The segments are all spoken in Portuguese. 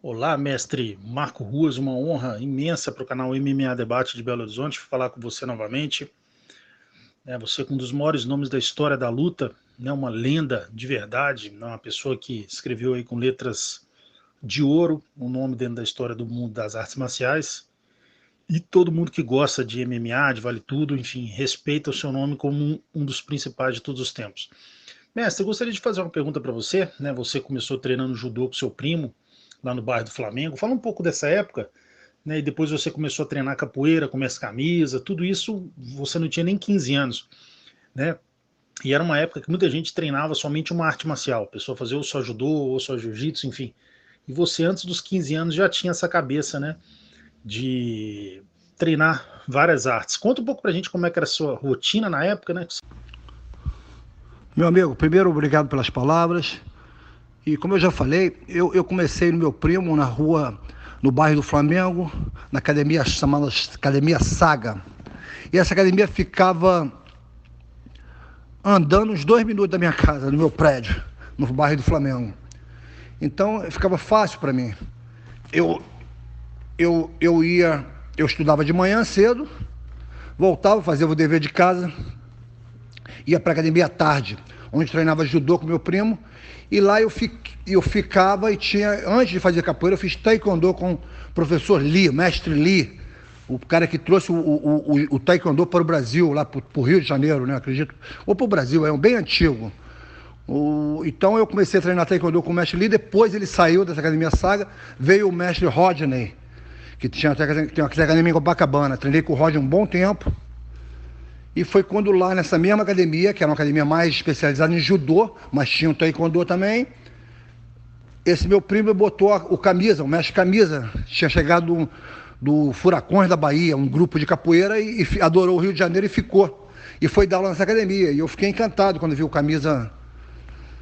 Olá, mestre Marco Ruas, uma honra imensa para o canal MMA Debate de Belo Horizonte falar com você novamente. Você é um dos maiores nomes da história da luta, né, uma lenda de verdade, uma pessoa que escreveu aí com letras de ouro um nome dentro da história do mundo das artes marciais. E todo mundo que gosta de MMA, de Vale Tudo, enfim, respeita o seu nome como um dos principais de todos os tempos. Mestre, eu gostaria de fazer uma pergunta para você. Você começou treinando judô com seu primo, lá no bairro do Flamengo. Fala um pouco dessa época, né? E depois você começou a treinar capoeira, começa camisa, tudo isso você não tinha nem 15 anos, né? E era uma época que muita gente treinava somente uma arte marcial, a pessoa fazia ou só judô, ou só jiu-jitsu, enfim. E você, antes dos 15 anos, já tinha essa cabeça, né, de treinar várias artes. Conta um pouco pra gente como é que era a sua rotina na época, né? Meu amigo, primeiro, obrigado pelas palavras. E como eu já falei, eu comecei no meu primo, na rua, no bairro do Flamengo, na academia chamada Academia Saga. E essa academia ficava andando uns 2 minutos da minha casa, no meu prédio, no bairro do Flamengo. Então, ficava fácil para mim. Eu, eu estudava de manhã cedo, voltava, fazia o dever de casa, ia para a academia à tarde, onde treinava judô com meu primo, e lá eu ficava e tinha, antes de fazer capoeira, eu fiz taekwondo com o professor Lee, mestre Lee, o cara que trouxe o taekwondo para o Brasil, lá para o Rio de Janeiro, né, acredito, ou para o Brasil, é um bem antigo. Então eu comecei a treinar taekwondo com o mestre Lee, depois ele saiu dessa academia Saga, veio o mestre Rodney, que tem uma academia em Copacabana, treinei com o Rodney um bom tempo. E foi quando lá nessa mesma academia, que era uma academia mais especializada em judô, mas tinha um taekwondo também, esse meu primo botou o Camisa, o mestre Camisa, tinha chegado do Furacões da Bahia, um grupo de capoeira, e adorou o Rio de Janeiro e ficou. E foi dar aula nessa academia. E eu fiquei encantado quando vi o Camisa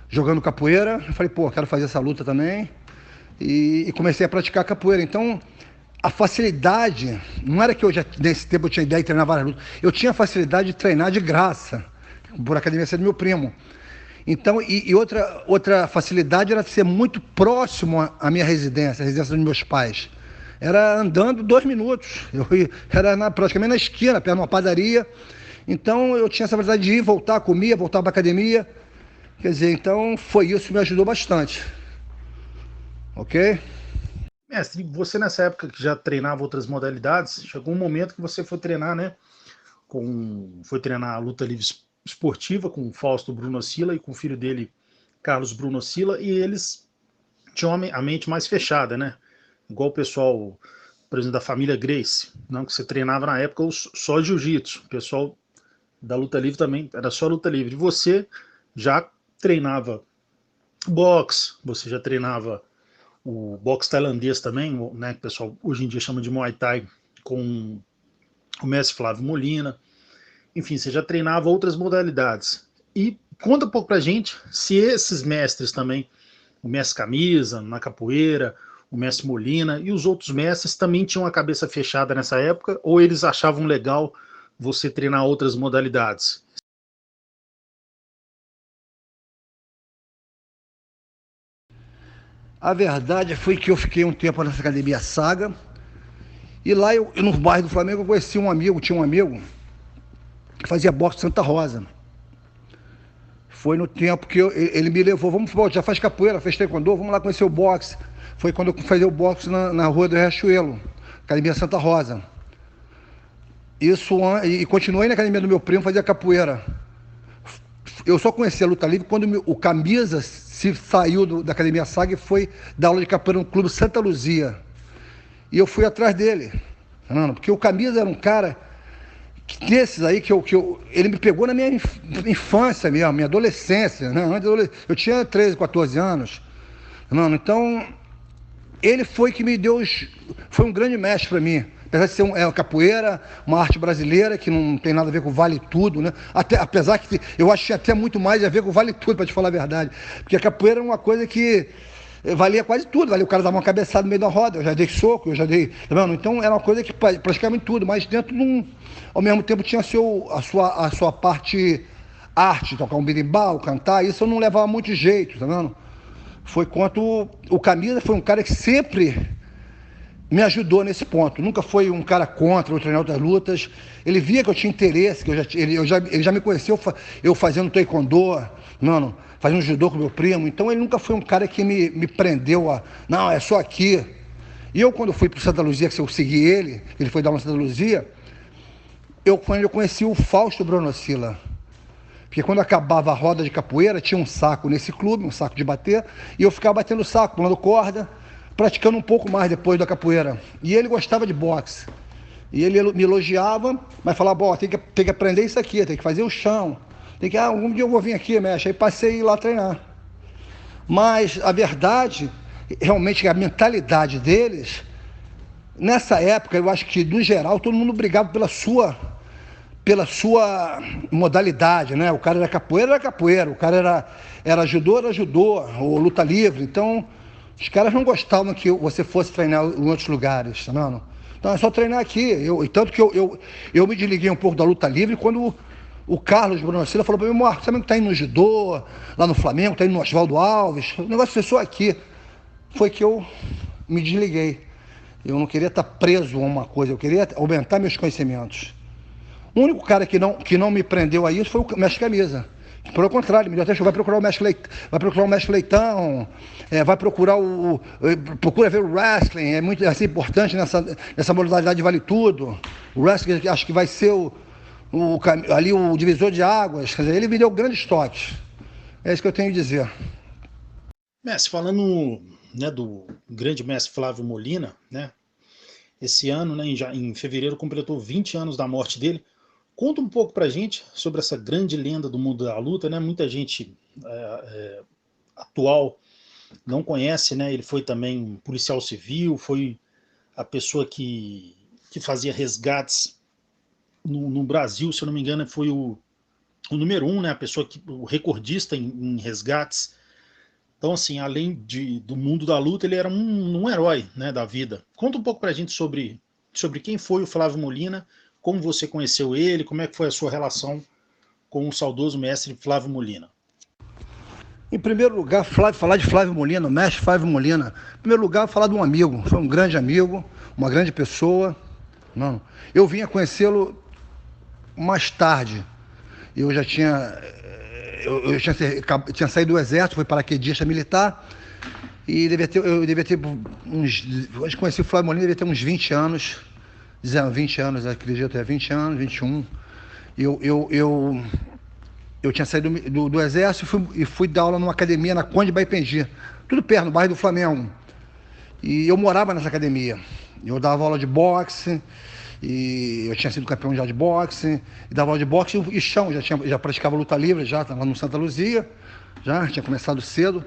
jogando capoeira. Eu falei, pô, quero fazer essa luta também. E comecei a praticar capoeira. Então, a facilidade, não era que eu já, nesse tempo eu tinha ideia de treinar várias lutas, eu tinha a facilidade de treinar de graça, por academia ser do meu primo. Então, outra facilidade era ser muito próximo à minha residência, a residência dos meus pais. Era andando 2 minutos, era praticamente na esquina, perto de uma padaria. Então, eu tinha essa facilidade de ir, voltar, comia, voltar para a academia. Quer dizer, então, foi isso que me ajudou bastante. Ok? Mestre, você nessa época que já treinava outras modalidades, chegou um momento que você foi treinar, né? Foi treinar a luta livre esportiva com o Fausto Bruno Sila e com o filho dele, Carlos Bruno Sila, e eles tinham a mente mais fechada, né? Igual o pessoal, por exemplo, da família Grace, não, que você treinava na época só jiu-jitsu. O pessoal da luta livre também era só luta livre. E você já treinava boxe, você já treinava o boxe tailandês também, né, que o pessoal hoje em dia chama de Muay Thai, com o mestre Flávio Molina. Enfim, você já treinava outras modalidades. E conta um pouco pra gente se esses mestres também, o mestre Camisa, na capoeira, o mestre Molina e os outros mestres também tinham a cabeça fechada nessa época, ou eles achavam legal você treinar outras modalidades? A verdade foi que eu fiquei um tempo nessa academia Saga, e lá no bairro do Flamengo eu conheci um amigo, tinha um amigo que fazia boxe Santa Rosa. Foi no tempo que ele me levou, vamos, já faz capoeira, fez taekwondo, vamos lá conhecer o boxe. Foi quando eu fazia o boxe na rua do Riachuelo, academia Santa Rosa. Isso, e continuei na academia do meu primo, fazia capoeira. Eu só conheci a luta livre quando o Camisa se saiu da academia Saga e foi dar aula de capoeira no clube Santa Luzia. E eu fui atrás dele, porque o Camisa era um cara desses aí ele me pegou na minha infância mesmo, minha adolescência, né? Eu tinha 13, 14 anos. Então, ele foi que me deu, foi um grande mestre para mim. Apesar de ser uma capoeira, uma arte brasileira, que não tem nada a ver com Vale Tudo, né? Apesar que eu acho que até muito mais a ver com Vale Tudo, para te falar a verdade. Porque a capoeira é uma coisa que valia quase tudo, valia o cara dar uma cabeçada no meio da roda, eu já dei soco, eu já dei. Tá vendo? Então era uma coisa que praticamente tudo, mas dentro de ao mesmo tempo tinha a sua parte arte, tocar um berimbau, cantar, isso eu não levava muito jeito, tá vendo? foi quanto o Camisa foi um cara que sempre me ajudou nesse ponto. Nunca foi um cara contra eu treinar outras lutas. Ele via que eu tinha interesse, que ele já me conheceu eu fazendo taekwondo, mano, fazendo judô com meu primo. Então ele nunca foi um cara que me prendeu a, não, é só aqui. E eu, quando fui para Santa Luzia, que eu segui ele foi dar uma Santa Luzia, quando eu conheci o Fausto Bronocilla. Porque quando acabava a roda de capoeira, tinha um saco nesse clube, um saco de bater, e eu ficava batendo saco, pulando corda, praticando um pouco mais depois da capoeira. E ele gostava de boxe. E ele me elogiava, mas falava, bom, tem que aprender isso aqui, tem que fazer o chão. Um dia eu vou vir aqui, mestre. Aí passei a ir lá treinar. Mas a verdade, realmente a mentalidade deles, nessa época, eu acho que, no geral, todo mundo brigava pela sua modalidade, né? O cara era capoeira, o cara era judô, ou luta livre. Então, os caras não gostavam que você fosse treinar em outros lugares, tá vendo? Então é só treinar aqui. Tanto que eu me desliguei um pouco da luta livre quando o Carlos Bronocilla falou para mim, Marcos, você tá indo no judô, lá no Flamengo, tá indo no Oswaldo Alves, o negócio é só aqui. Foi que eu me desliguei. Eu não queria estar preso a uma coisa, eu queria aumentar meus conhecimentos. O único cara que não me prendeu a isso foi o mestre Camisa. Pelo contrário, me deu até vai procurar o mestre Leitão, procura ver o wrestling, é muito assim, importante nessa modalidade vale tudo. O wrestling acho que vai ser ali o divisor de águas, quer dizer, ele me deu grandes toques. É isso que eu tenho a dizer. Mestre, falando, né, do grande mestre Flávio Molina, né, esse ano, né, em fevereiro, completou 20 anos da morte dele. Conta um pouco pra gente sobre essa grande lenda do mundo da luta, né? Muita gente atual não conhece, né? Ele foi também policial civil, foi a pessoa que fazia resgates no Brasil, se eu não me engano, foi o número 1, né? A pessoa o recordista em resgates. Então, assim, além do mundo da luta, ele era um herói, né, da vida. Conta um pouco pra gente sobre quem foi o Flávio Molina, como você conheceu ele, como é que foi a sua relação com o saudoso mestre Flávio Molina. Em primeiro lugar, falar de Flávio Molina, o mestre Flávio Molina, em primeiro lugar, falar de um amigo, foi um grande amigo, uma grande pessoa. Não, eu vim a conhecê-lo mais tarde. Eu já tinha saído do exército, fui paraquedista militar, e eu devia ter acho que conheci o Flávio Molina, devia ter uns 20 anos, 20 anos, acredito, 20 anos, 21. Eu tinha saído do exército e fui dar aula numa academia na Conde Baipendi, tudo perto, no bairro do Flamengo. E eu morava nessa academia. Eu dava aula de boxe, e eu tinha sido campeão já de boxe, e dava aula de boxe e chão, já praticava luta livre, já estava no Santa Luzia, já tinha começado cedo.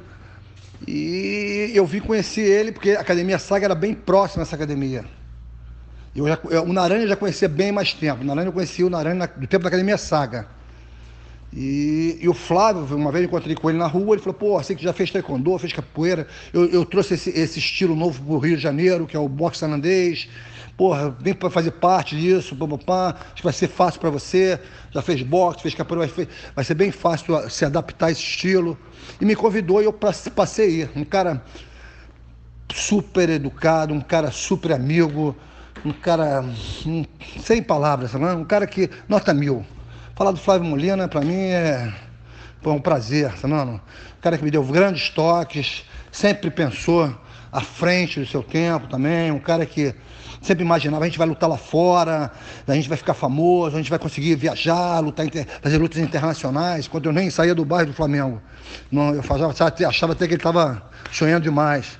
E eu vim conhecer ele, porque a Academia Saga era bem próxima dessa academia. O Naranha eu já conhecia bem mais tempo. O Naranha eu conhecia o Naranha do tempo da Academia Saga. E o Flávio, uma vez eu encontrei com ele na rua, ele falou, pô, você que já fez taekwondo, fez capoeira, eu trouxe esse estilo novo pro Rio de Janeiro, que é o boxe tailandês. Porra, vem para fazer parte disso, acho que vai ser fácil para você. Já fez boxe, fez capoeira, vai ser bem fácil se adaptar a esse estilo. E me convidou e eu passei a ir. Um cara super educado, um cara super amigo, um cara sem palavras, sabe? Um cara que, nota 1000. Falar do Flávio Molina, para mim, foi um prazer, sabe? Um cara que me deu grandes toques, sempre pensou à frente do seu tempo também, um cara que sempre imaginava, a gente vai lutar lá fora, a gente vai ficar famoso, a gente vai conseguir viajar, fazer lutas internacionais, quando eu nem saía do bairro do Flamengo. Não, eu achava até que ele estava sonhando demais,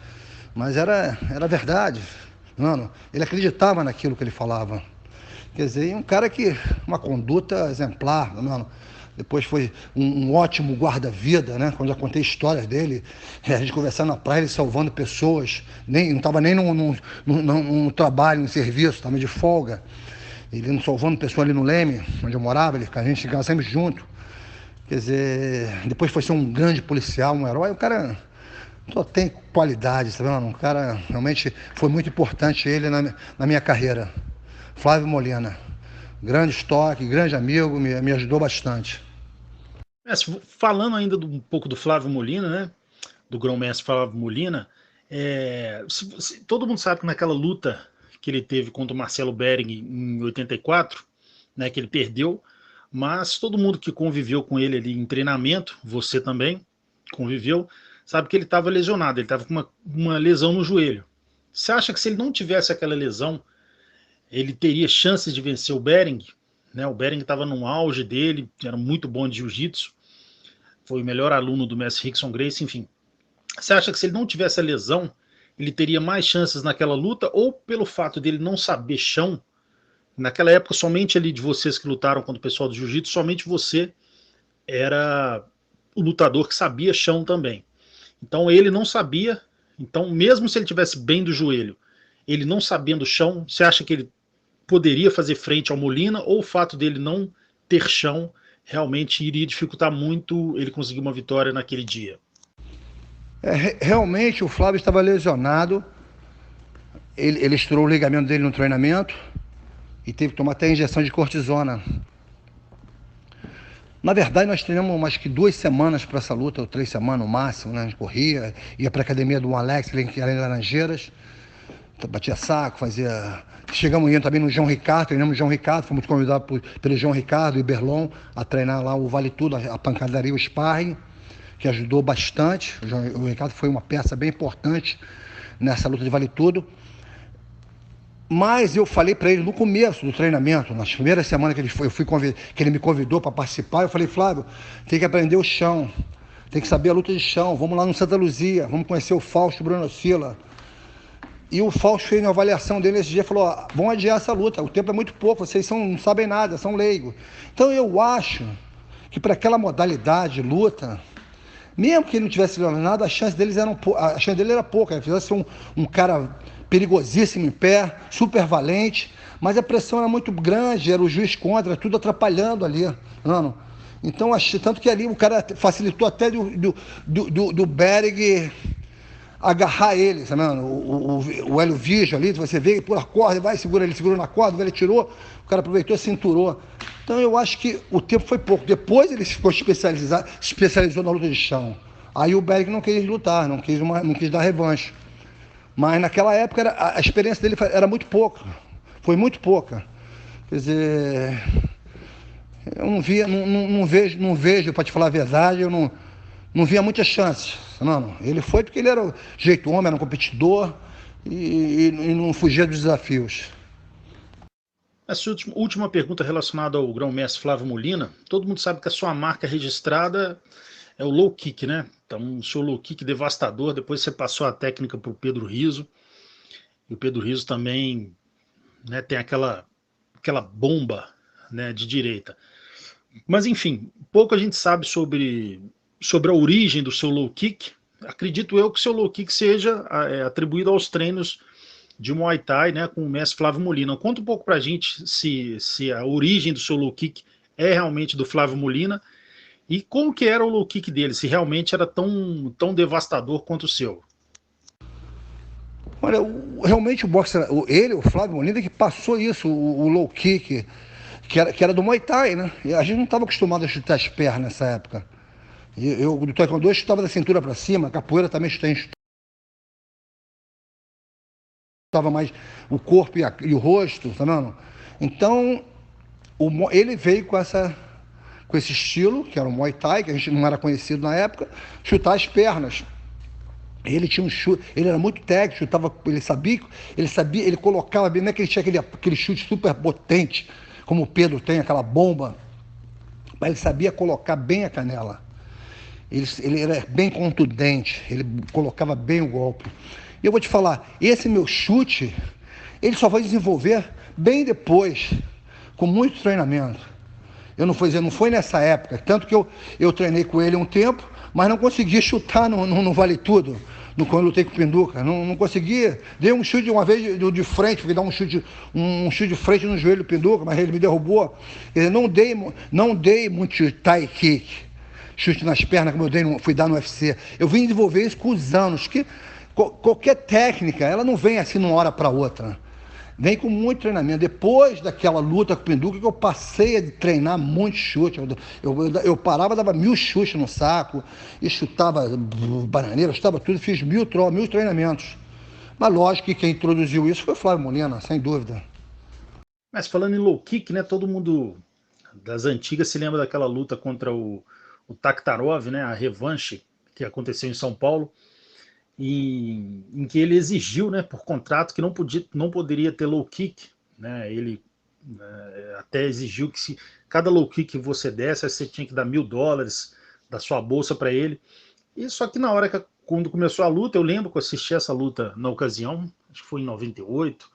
mas era verdade. Mano, ele acreditava naquilo que ele falava. Quer dizer, um cara que, uma conduta exemplar, mano. Depois foi um ótimo guarda-vida, né? Quando eu já contei histórias dele, a gente conversando na praia, ele salvando pessoas, não estava nem no trabalho, no serviço, estava de folga. Ele não salvando pessoas ali no Leme, onde eu morava, a gente ficava sempre junto. Quer dizer, depois foi ser um grande policial, um herói, o cara só tem qualidade, sabe? Um cara, realmente, foi muito importante ele na minha carreira. Flávio Molina, grande estoque, grande amigo, me ajudou bastante. Falando ainda um pouco do Flávio Molina, né? do grão-mestre Flávio Molina, todo mundo sabe que naquela luta que ele teve contra o Marcelo Bering em 84, né, que ele perdeu, mas todo mundo que conviveu com ele ali em treinamento, você também conviveu, sabe que ele estava lesionado, ele estava com uma lesão no joelho. Você acha que se ele não tivesse aquela lesão, ele teria chances de vencer o Bering? Né, o Bering estava no auge dele, era muito bom de jiu-jitsu, foi o melhor aluno do mestre Rickson Gracie, enfim. Você acha que se ele não tivesse a lesão, ele teria mais chances naquela luta, ou pelo fato dele não saber chão, naquela época somente ali de vocês que lutaram contra o pessoal do jiu-jitsu, somente você era o lutador que sabia chão também. Então ele não sabia, então mesmo se ele tivesse bem do joelho, ele não sabendo chão, você acha que ele poderia fazer frente ao Molina, ou o fato dele não ter chão realmente iria dificultar muito ele conseguir uma vitória naquele dia? Realmente o Flávio estava lesionado, ele estourou o ligamento dele no treinamento e teve que tomar até injeção de cortisona. Na verdade, nós treinamos acho que 2 semanas para essa luta, ou 3 semanas no máximo, né? A gente corria, ia para a academia do Alex, que era em Laranjeiras, batia saco, fazia... Chegamos indo também no João Ricardo, treinamos no João Ricardo, fomos convidados pelo João Ricardo e Berlon a treinar lá o Vale Tudo, a pancadaria, o sparring, que ajudou bastante. O Ricardo foi uma peça bem importante nessa luta de Vale Tudo. Mas eu falei para ele no começo do treinamento, nas primeiras semanas que que ele me convidou para participar, eu falei: Flávio, tem que aprender o chão, tem que saber a luta de chão, vamos lá no Santa Luzia, vamos conhecer o Fausto Brunocilla. E o Fausto fez uma avaliação dele esse dia e falou: vão adiar essa luta, o tempo é muito pouco, vocês não sabem nada, são leigos. Então eu acho que para aquela modalidade de luta, mesmo que ele não tivesse lesionado, a chance dele era pouca. Ele fizesse um cara perigosíssimo em pé, super valente, mas a pressão era muito grande, era o juiz contra, tudo atrapalhando ali, mano. Então, tanto que ali o cara facilitou até do Bering agarrar ele, sabe, mano? O Hélio Vigio ali, você vê, ele pula a corda, vai, segura ele, segurou na corda, ele tirou, o cara aproveitou e cinturou. Então eu acho que o tempo foi pouco. Depois ele ficou especializou na luta de chão. Aí o Bering não quis lutar, não quis dar revanche. Mas naquela época a experiência dele era muito pouca. Foi muito pouca. Quer dizer, eu não vejo, para te falar a verdade, eu não via muitas chances. Não. Ele foi porque ele era jeito homem, era um competidor e não fugia dos desafios. Essa última pergunta relacionada ao grão-mestre Flávio Molina, todo mundo sabe que a sua marca registrada é o low kick, né? Então, o seu low kick devastador, depois você passou a técnica para o Pedro Rizzo, e o Pedro Rizzo também, né, tem aquela bomba, né, de direita. Mas enfim, pouco a gente sabe sobre a origem do seu low kick. Acredito eu que o seu low kick seja atribuído aos treinos de Muay Thai, né, com o mestre Flávio Molina. Conta um pouco pra gente se a origem do seu low kick é realmente do Flávio Molina e como que era o low kick dele, se realmente era tão devastador quanto o seu. Olha, realmente o boxer, o Flávio Molina, que passou isso, o low kick, que era do Muay Thai, né? E a gente não estava acostumado a chutar as pernas nessa época. Eu do Taekwondo eu chutava da cintura para cima, capoeira também chutava mais o corpo e o rosto, tá vendo? Então, ele veio com esse estilo, que era o Muay Thai, que a gente não era conhecido na época, chutar as pernas. Ele tinha um chute, ele era muito técnico, ele colocava bem, não é que ele tinha aquele chute super potente, como o Pedro tem, aquela bomba, mas ele sabia colocar bem a canela. Ele era bem contundente, ele colocava bem o golpe. E eu vou te falar, esse meu chute, ele só vai desenvolver bem depois, com muito treinamento. Não foi nessa época, tanto que eu treinei com ele um tempo, mas não consegui chutar no Vale Tudo, quando eu lutei com o Pinduca, não consegui. Dei um chute uma vez de frente, fui dar um chute de frente no joelho do Pinduca, mas ele me derrubou. Não dei muito Thai kick, chute nas pernas, como fui dar no UFC. Eu vim desenvolver isso com os anos, que qualquer técnica, ela não vem assim de uma hora para outra. vem com muito treinamento. Depois daquela luta com o Pinduca, que eu passei a treinar muito chute. Eu parava, dava 1000 chutes no saco, e chutava bananeira, chutava tudo, fiz 1000 treinamentos. Mas lógico que quem introduziu isso foi o Flávio Molina, sem dúvida. Mas falando em low kick, né, todo mundo das antigas se lembra daquela luta contra o Takhtarov, né, a revanche que aconteceu em São Paulo, em que ele exigiu, né, por contrato, que não poderia ter low kick, né, ele até exigiu que se cada low kick que você desse, você tinha que dar $1000 da sua bolsa para ele. E só que na hora quando começou a luta, eu lembro que eu assisti essa luta na ocasião, acho que foi em 98,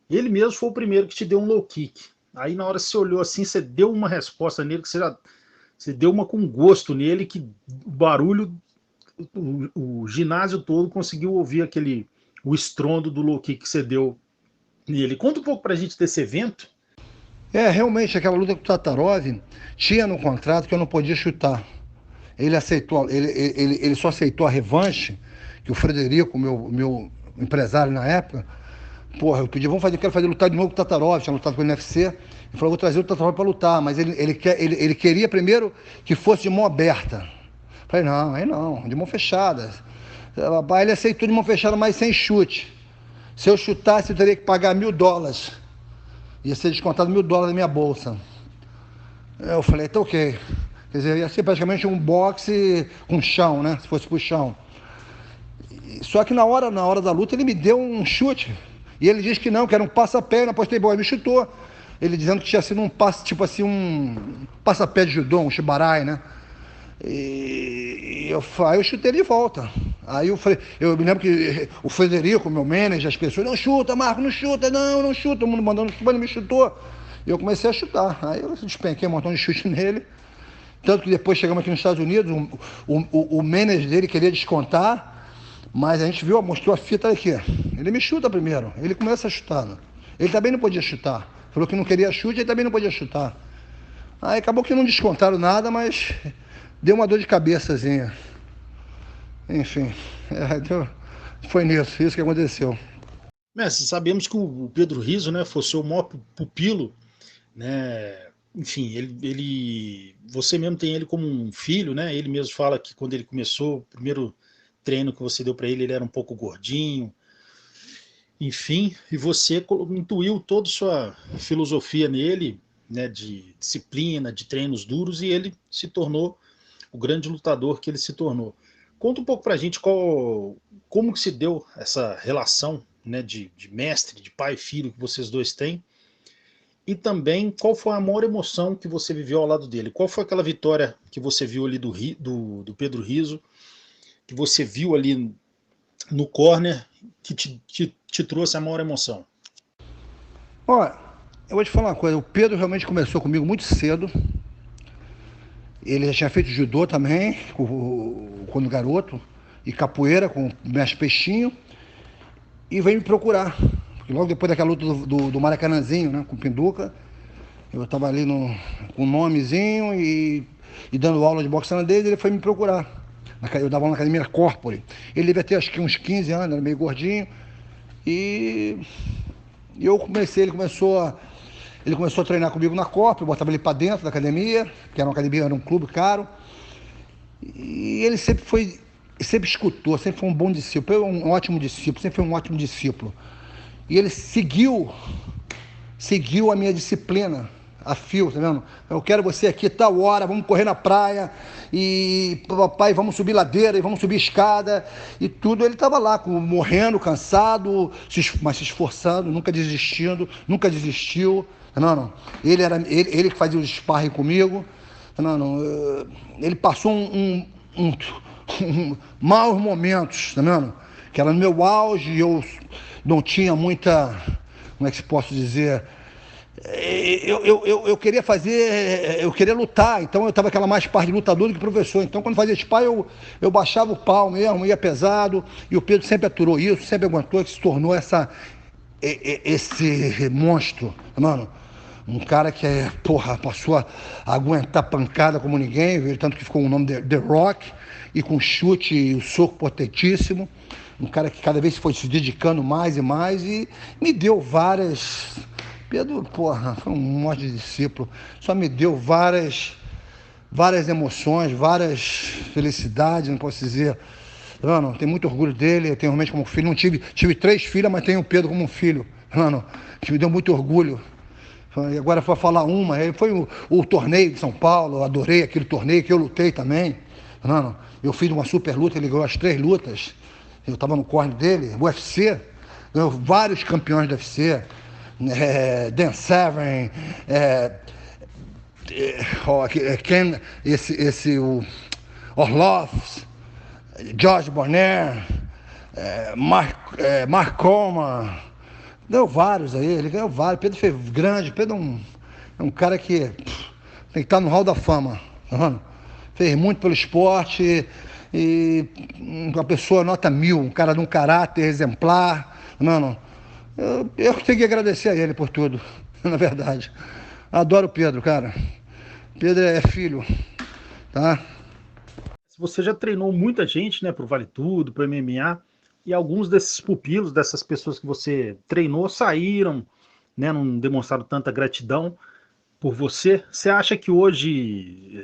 ele mesmo foi o primeiro que te deu um low kick. Aí na hora que você olhou assim, você deu uma resposta nele, que você deu uma com gosto nele, que o barulho, o ginásio todo conseguiu ouvir o estrondo do low kick que você deu nele. Conta um pouco pra gente desse evento. Realmente, aquela luta com o Tatarov tinha no contrato que eu não podia chutar. Ele só aceitou a revanche, que o Frederico, meu empresário na época, porra, eu pedi, quero fazer lutar de novo com o Tatarov, tinha lutado com o NFC, ele falou, vou trazer o Tatarov para lutar, mas ele queria primeiro que fosse de mão aberta. Falei, não, de mão fechada. Ele aceitou de mão fechada, mas sem chute. Se eu chutasse, eu teria que pagar $1000. Ia ser descontado $1000 da minha bolsa. Eu falei, tá ok. Quer dizer, ia ser praticamente um boxe com chão, né? Se fosse pro chão. Só que na hora da luta, ele me deu um chute. E ele disse que não, que era um passa-pé, na postei, ele me chutou. Ele dizendo que tinha sido um passe, tipo assim, um passa-pé de judô, um shibarai, né? E eu chutei de volta. Aí eu me lembro que o Frederico, meu manager, as pessoas, não chuta, Marco, não chuta, não chuta, todo mundo mandando chutar, ele me chutou. E eu comecei a chutar. Aí eu despenquei um montão de chute nele. Tanto que depois chegamos aqui nos Estados Unidos, o manager dele queria descontar, mas a gente mostrou a fita aqui. Ele me chuta primeiro, ele começa a chutar. Ele também não podia chutar. Falou que não queria chute, ele também não podia chutar. Aí acabou que não descontaram nada, mas deu uma dor de cabeçazinha. Enfim, foi isso que aconteceu. Mestre, sabemos que o Pedro Rizzo, né, foi o seu maior pupilo, né? Enfim, você mesmo tem ele como um filho, né? Ele mesmo fala que quando ele começou, o primeiro treino que você deu para ele era um pouco gordinho. Enfim, e você intuiu toda a sua filosofia nele, né, de disciplina, de treinos duros, e ele se tornou o grande lutador que ele se tornou. Conta um pouco pra gente como que se deu essa relação, né, de mestre, de pai e filho que vocês dois têm, e também qual foi a maior emoção que você viveu ao lado dele. Qual foi aquela vitória que você viu ali do Pedro Rizzo, que você viu ali no corner, que te trouxe a maior emoção? Olha, eu vou te falar uma coisa, o Pedro realmente começou comigo muito cedo. Ele já tinha feito judô também, quando garoto, e capoeira com o mestre Peixinho, e veio me procurar. Porque logo depois daquela luta do Maracanãzinho, né, com o Pinduca, eu estava ali com um nomezinho e dando aula de boxe dele, ele foi me procurar. Eu dava aula na Academia Corpore. Ele devia ter acho que uns 15 anos, era meio gordinho. E eu ele começou a treinar comigo na Corpore, eu botava ele para dentro da academia, que era um clube caro. E ele sempre escutou, sempre foi um bom discípulo, um ótimo discípulo, sempre foi um ótimo discípulo. E ele seguiu a minha disciplina a fio, tá vendo? Eu quero você aqui tal hora, vamos correr na praia, e papai, vamos subir ladeira, e vamos subir escada, e tudo. Ele estava lá, morrendo, cansado, mas se esforçando, nunca desistindo, nunca desistiu, tá vendo? Ele que fazia os sparring comigo, tá vendo? Ele passou maus momentos, tá vendo? Que era no meu auge, eu não tinha muita, como é que se posso dizer, eu queria lutar, então eu estava aquela mais parte de lutador do que professor. Então quando fazia spa eu baixava o pau mesmo, ia pesado, e o Pedro sempre aturou isso, sempre aguentou, que se tornou esse monstro, mano. Um cara que passou a aguentar pancada como ninguém, tanto que ficou o nome de The Rock, e com chute e o soco potentíssimo. um cara que cada vez foi se dedicando mais e mais e me deu várias... Pedro, porra, foi um monte de discípulo, só me deu várias emoções, várias felicidades, não posso dizer. Mano, tenho muito orgulho dele, eu tenho realmente como filho. Não tive 3 filhas, mas tenho o Pedro como um filho. Mano, que me deu muito orgulho. E agora foi falar uma, foi o torneio de São Paulo, eu adorei aquele torneio que eu lutei também. Mano, eu fiz uma super luta, ele ganhou as 3 lutas. Eu estava no corner dele, o UFC, ganhou vários campeões do UFC. Dan Severn, o Orloff, George Bonner, Mark Coleman, ganhou vários aí, ele ganhou vários. Pedro fez grande, Pedro é um cara que tem que estar no hall da fama, tá? Fez muito pelo esporte e uma pessoa nota 1000, um cara de um caráter exemplar, mano. Eu tenho que agradecer a ele por tudo, na verdade. Adoro o Pedro, cara. Pedro é filho, tá? Você já treinou muita gente, né, pro Vale Tudo, pro MMA, e alguns desses pupilos, dessas pessoas que você treinou, saíram, né, não demonstraram tanta gratidão por você. Você acha que hoje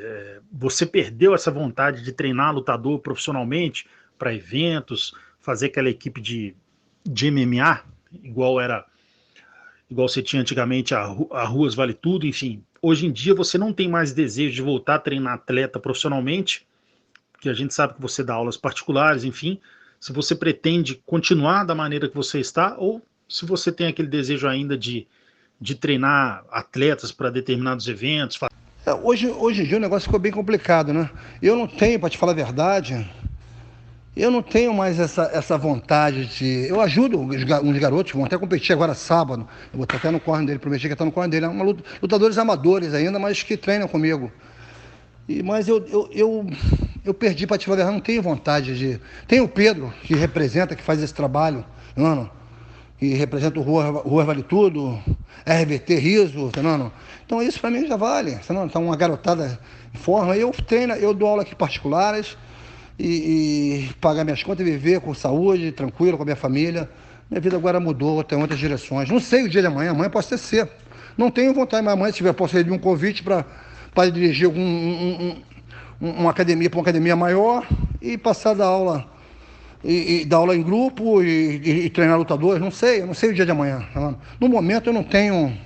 você perdeu essa vontade de treinar lutador profissionalmente para eventos, fazer aquela equipe de MMA, igual você tinha antigamente a Ruas Vale Tudo, enfim. Hoje em dia você não tem mais desejo de voltar a treinar atleta profissionalmente, que a gente sabe que você dá aulas particulares, enfim, se você pretende continuar da maneira que você está, ou se você tem aquele desejo ainda de treinar atletas para determinados eventos. Hoje em dia o negócio ficou bem complicado, né? Eu não tenho, para te falar a verdade, eu não tenho mais essa vontade de... Eu ajudo uns garotos, vão até competir agora sábado, eu vou estar até no corner dele, prometi que ia estar no corner dele, lutadores amadores ainda, mas que treinam comigo. Mas eu perdi, para te falar, não tenho vontade de... Tem o Pedro, que representa, que faz esse trabalho, mano, que representa o Rua Vale Tudo, RVT Riso, tá, mano? Então isso para mim já vale, tá, mano? Então uma garotada em forma, eu treino, eu dou aula aqui particulares e pagar minhas contas e viver com saúde, tranquilo, com a minha família. Minha vida agora mudou, tem outras direções. Não sei o dia de amanhã pode ser. Não tenho vontade, mas amanhã, se tiver, posso receber um convite para dirigir uma academia para uma academia maior e passar da aula e dar aula em grupo e treinar lutadores. Não sei o dia de amanhã. Tá? No momento eu não tenho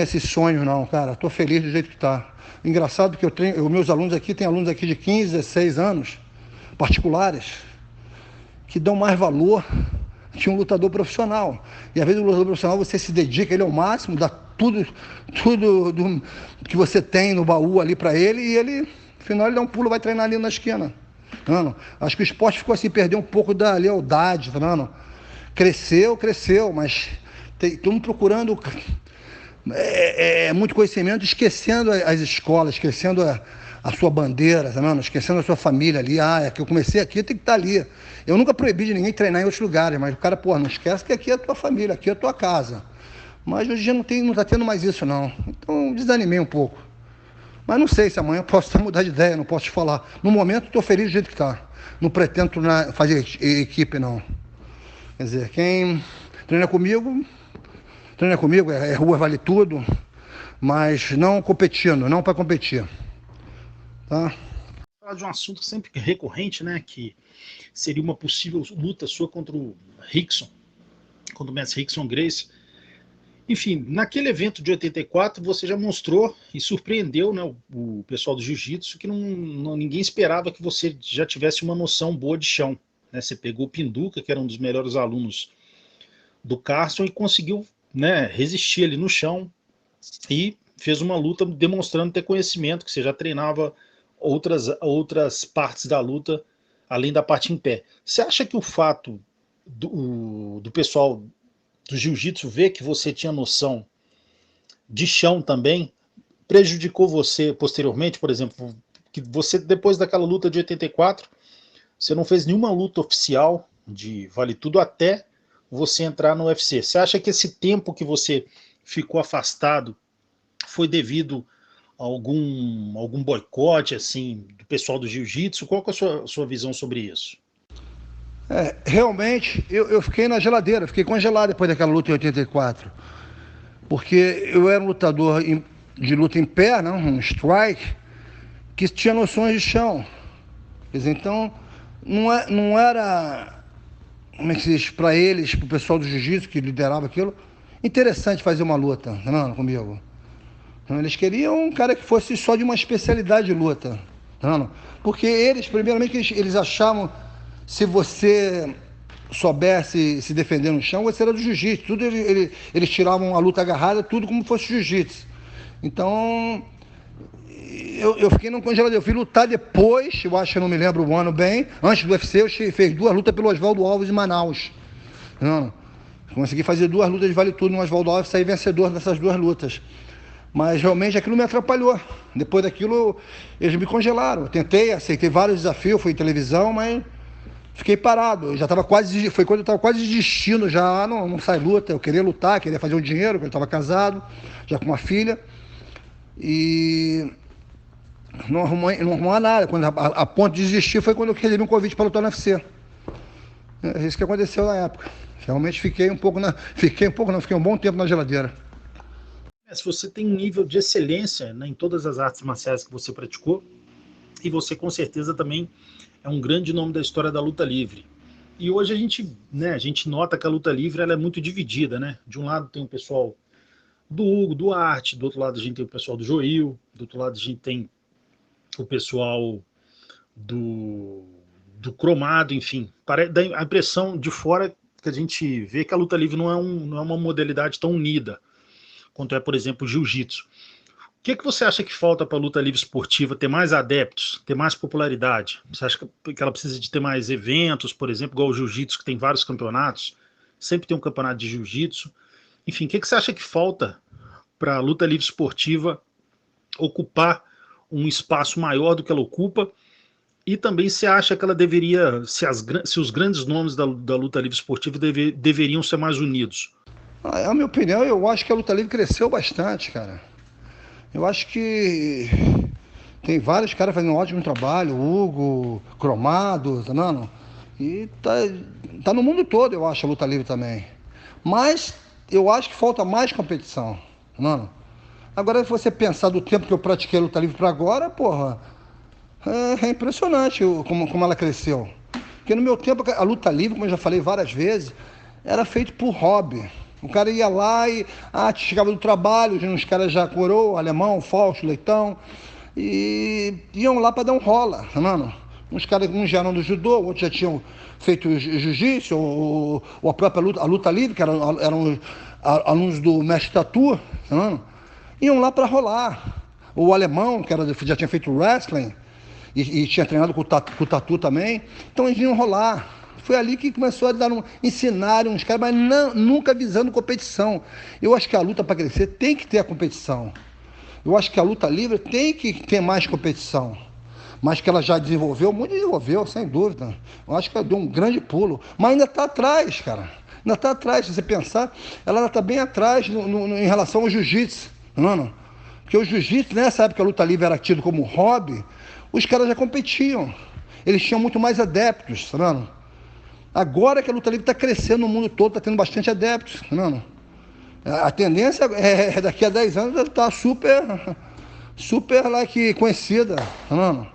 esse sonho não, cara. Estou feliz do jeito que está. Engraçado que os meus alunos aqui, tem alunos aqui de 15, 16 anos, particulares, que dão mais valor que um lutador profissional. E às vezes o lutador profissional você se dedica ele ao máximo, dá tudo que você tem no baú ali para ele, e ele, no final, ele dá um pulo, vai treinar ali na esquina. Tá? Acho que o esporte ficou assim, perdeu um pouco da lealdade, tá? Cresceu, mas estamos procurando muito conhecimento, esquecendo as escolas, esquecendo a sua bandeira, tá? Esquecendo a sua família ali. É que eu comecei aqui, tem que estar ali. Eu nunca proibi de ninguém treinar em outros lugares, mas o cara, não esquece que aqui é a tua família, aqui é a tua casa. Mas hoje em dia não está tendo mais isso, não. Então desanimei um pouco. Mas não sei se amanhã eu posso mudar de ideia, não posso te falar. No momento estou feliz do jeito que está. Não pretendo fazer equipe, não. Quer dizer, quem treina comigo é Rua Vale Tudo, mas não competindo, não para competir. Tá? Falar de um assunto sempre recorrente, né, que seria uma possível luta sua contra o Rickson, contra o mestre Rickson Gracie. Enfim, naquele evento de 84 você já mostrou e surpreendeu, né, o pessoal do jiu-jitsu, que ninguém esperava que você já tivesse uma noção boa de chão, né? Você pegou o Pinduca, que era um dos melhores alunos do Carson, e conseguiu, né, resistir ali no chão e fez uma luta demonstrando ter conhecimento, que você já treinava outras partes da luta além da parte em pé. Você acha que o fato do pessoal do jiu-jitsu ver que você tinha noção de chão também prejudicou você posteriormente? Por exemplo, que você, depois daquela luta de 84, você não fez nenhuma luta oficial de Vale Tudo até você entrar no UFC. Você acha que esse tempo que você ficou afastado foi devido a algum boicote assim do pessoal do jiu-jitsu? Qual que é a sua visão sobre isso? Realmente, eu fiquei na geladeira, fiquei congelado depois daquela luta em 84. Porque eu era um lutador de luta em pé, não, um strike, que tinha noções de chão. Quer dizer, então, não era, como é que se diz, para eles, para o pessoal do jiu-jitsu que liderava aquilo, interessante fazer uma luta, não, comigo. Então, eles queriam um cara que fosse só de uma especialidade de luta. Não? Porque eles, primeiramente, eles achavam, se você soubesse se defender no chão, você era do jiu-jitsu. Tudo eles tiravam a luta agarrada, tudo como fosse jiu-jitsu. Então, eu fiquei no congelador. Eu fui lutar depois, eu acho que eu não me lembro o ano bem, antes do UFC, eu fiz 2 lutas pelo Oswaldo Alves em Manaus. Não? Consegui fazer 2 lutas de vale tudo no Oswaldo Alves, saí vencedor dessas 2 lutas. Mas realmente aquilo me atrapalhou. Depois daquilo, eles me congelaram. Eu tentei, aceitei vários desafios, fui em televisão, mas fiquei parado. Eu já estava quase, foi quando eu estava quase desistindo já, não sai luta. Eu queria lutar, queria fazer um dinheiro, porque eu estava casado, já com uma filha. E não arrumou nada. Quando a ponto de desistir foi quando eu recebi um convite para lutar no UFC. É isso que aconteceu na época. Realmente fiquei um bom tempo na geladeira. Se você tem um nível de excelência, né, em todas as artes marciais que você praticou, e você com certeza também é um grande nome da história da luta livre. E hoje a gente nota que a luta livre ela é muito dividida, né? De um lado tem o pessoal do Hugo, do Arte, do outro lado a gente tem o pessoal do Joil, do outro lado a gente tem o pessoal do Cromado, enfim. Dá a impressão de fora que a gente vê que a luta livre não é uma modalidade tão unida quanto é, por exemplo, o jiu-jitsu. O que você acha que falta para a luta livre esportiva ter mais adeptos, ter mais popularidade? Você acha que ela precisa de ter mais eventos, por exemplo, igual o jiu-jitsu, que tem vários campeonatos, sempre tem um campeonato de jiu-jitsu? Enfim, o que você acha que falta para a luta livre esportiva ocupar um espaço maior do que ela ocupa? E também você acha que ela deveria, se os grandes nomes da luta livre esportiva deveriam ser mais unidos? A minha opinião, eu acho que a luta livre cresceu bastante, cara. Eu acho que tem vários caras fazendo um ótimo trabalho, Hugo, Cromado, tá vendo? E tá no mundo todo, eu acho, a luta livre também. Mas eu acho que falta mais competição, tá vendo? Agora, se você pensar do tempo que eu pratiquei a luta livre para agora, porra, é impressionante como ela cresceu. Porque no meu tempo, a luta livre, como eu já falei várias vezes, era feito por hobby. O cara ia lá e chegava do trabalho, uns caras já coroa, alemão, Fausto, Leitão, e iam lá para dar um rola, mano. Uns caras, uns já eram do judô, outros já tinham feito jiu-jitsu, ou a própria luta livre, que eram alunos do mestre Tatu, mano. Iam lá para rolar. O alemão, que já tinha feito wrestling, e tinha treinado com o Tatu também, então eles iam rolar. Foi ali que começou a ensinar uns caras, mas nunca visando competição. Eu acho que a luta para crescer tem que ter a competição. Eu acho que a luta livre tem que ter mais competição. Mas que ela já desenvolveu, muito desenvolveu, sem dúvida. Eu acho que ela deu um grande pulo. Mas ainda está atrás, cara. Ainda está atrás, se você pensar, ela ainda está bem atrás em relação ao jiu-jitsu. Não? Porque o jiu-jitsu, nessa época a luta livre era tido como hobby, os caras já competiam. Eles tinham muito mais adeptos, tá vendo? Agora que a luta livre está crescendo no mundo todo, está tendo bastante adeptos, não? A tendência é daqui a 10 anos ela está super lá que conhecida, não?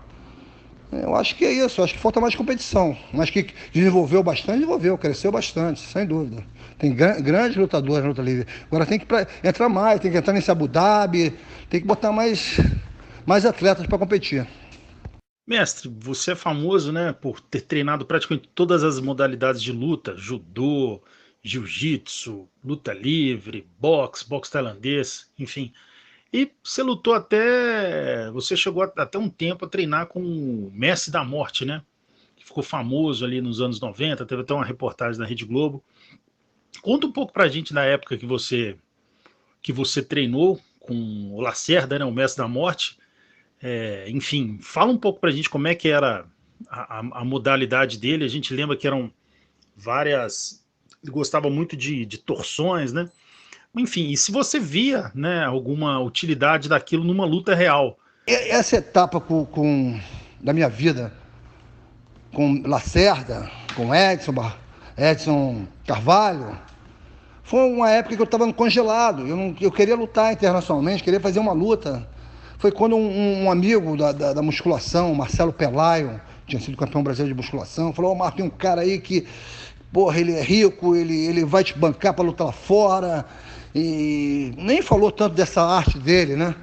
Eu acho que é isso, eu acho que falta mais competição. Mas que desenvolveu bastante, cresceu bastante, sem dúvida. Tem grandes lutadores na luta livre. Agora tem que entrar mais, tem que entrar nesse Abu Dhabi, tem que botar mais atletas para competir. Mestre, você é famoso, né, por ter treinado praticamente todas as modalidades de luta, judô, jiu-jitsu, luta livre, boxe tailandês, enfim. E você chegou até um tempo a treinar com o Mestre da Morte, né, que ficou famoso ali nos anos 90, teve até uma reportagem na Rede Globo. Conta um pouco pra gente da época que você treinou com o Lacerda, né, o Mestre da Morte. Enfim, fala um pouco pra gente como é que era a modalidade dele. A gente lembra que eram várias... Ele gostava muito de torções, né? Enfim, e se você via, né, alguma utilidade daquilo numa luta real? Essa etapa da minha vida com Lacerda, com Edson Carvalho. Foi uma época que eu estava congelado, eu queria lutar internacionalmente, queria fazer uma luta. Foi quando um amigo da musculação, Marcelo Pelaio, tinha sido campeão brasileiro de musculação, falou: Marco, tem um cara aí que, porra, ele é rico, ele vai te bancar para lutar lá fora. E nem falou tanto dessa arte dele, né?